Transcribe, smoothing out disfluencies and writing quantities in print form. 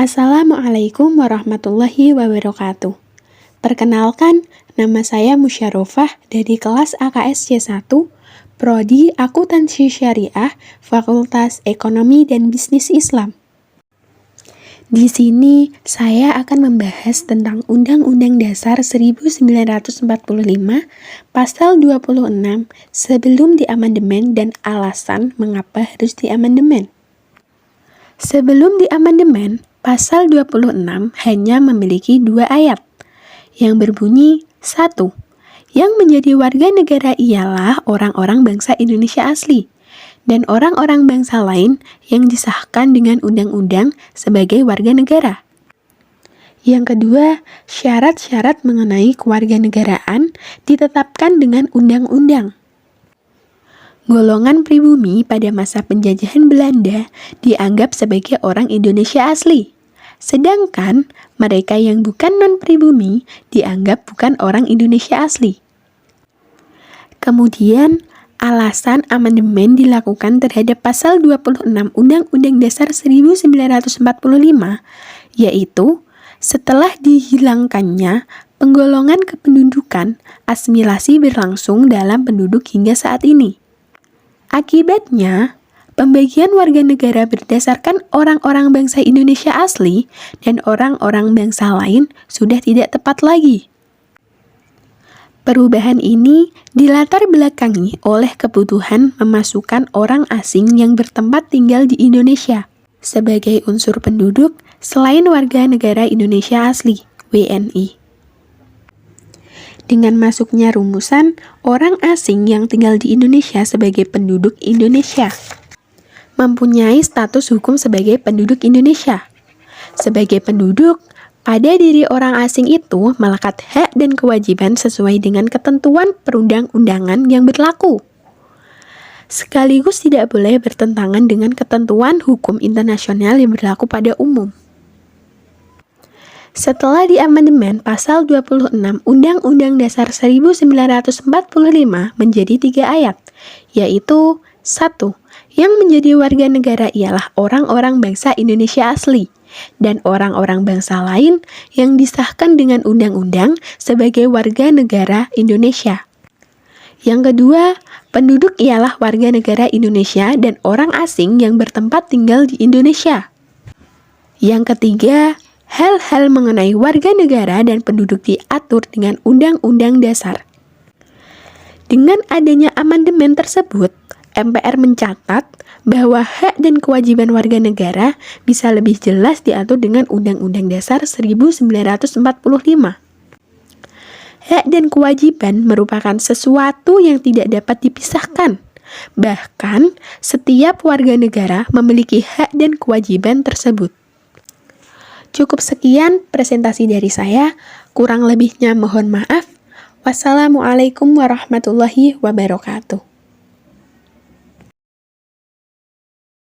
Assalamualaikum warahmatullahi wabarakatuh. Perkenalkan, nama saya Musyarofah dari kelas AKS C1, Prodi Akuntansi Syariah, Fakultas Ekonomi dan Bisnis Islam. Di sini, saya akan membahas tentang Undang-Undang Dasar 1945, Pasal 26, sebelum diamandemen dan alasan mengapa harus diamandemen. Sebelum diamandemen, Pasal 26 hanya memiliki 2 ayat, yang berbunyi 1. Yang menjadi warga negara ialah orang-orang bangsa Indonesia asli, dan orang-orang bangsa lain yang disahkan dengan undang-undang sebagai warga negara. Yang kedua, syarat-syarat mengenai kewarganegaraan ditetapkan dengan undang-undang. Golongan pribumi pada masa penjajahan Belanda dianggap sebagai orang Indonesia asli, sedangkan mereka yang bukan non-pribumi dianggap bukan orang Indonesia asli. Kemudian, alasan amandemen dilakukan terhadap Pasal 26 Undang-Undang Dasar 1945, yaitu setelah dihilangkannya penggolongan kependudukan, asimilasi berlangsung dalam penduduk hingga saat ini. Akibatnya, pembagian warga negara berdasarkan orang-orang bangsa Indonesia asli dan orang-orang bangsa lain sudah tidak tepat lagi. Perubahan ini dilatar belakangi oleh kebutuhan memasukkan orang asing yang bertempat tinggal di Indonesia sebagai unsur penduduk selain warga negara Indonesia asli, WNI. Dengan masuknya rumusan orang asing yang tinggal di Indonesia sebagai penduduk Indonesia, mempunyai status hukum sebagai penduduk Indonesia. Sebagai penduduk, pada diri orang asing itu melekat hak dan kewajiban sesuai dengan ketentuan perundang-undangan yang berlaku, sekaligus tidak boleh bertentangan dengan ketentuan hukum internasional yang berlaku pada umum. Setelah diamandemen, Pasal 26 Undang-Undang Dasar 1945 menjadi 3 ayat, yaitu 1. Yang menjadi warga negara ialah orang-orang bangsa Indonesia asli, dan orang-orang bangsa lain yang disahkan dengan undang-undang sebagai warga negara Indonesia. Yang kedua, penduduk ialah warga negara Indonesia dan orang asing yang bertempat tinggal di Indonesia. Yang ketiga, hal-hal mengenai warga negara dan penduduk diatur dengan Undang-Undang Dasar. Dengan adanya amandemen tersebut, MPR mencatat bahwa hak dan kewajiban warga negara bisa lebih jelas diatur dengan Undang-Undang Dasar 1945. Hak dan kewajiban merupakan sesuatu yang tidak dapat dipisahkan. Bahkan, setiap warga negara memiliki hak dan kewajiban tersebut. Cukup sekian presentasi dari saya, kurang lebihnya mohon maaf. Wassalamualaikum warahmatullahi wabarakatuh.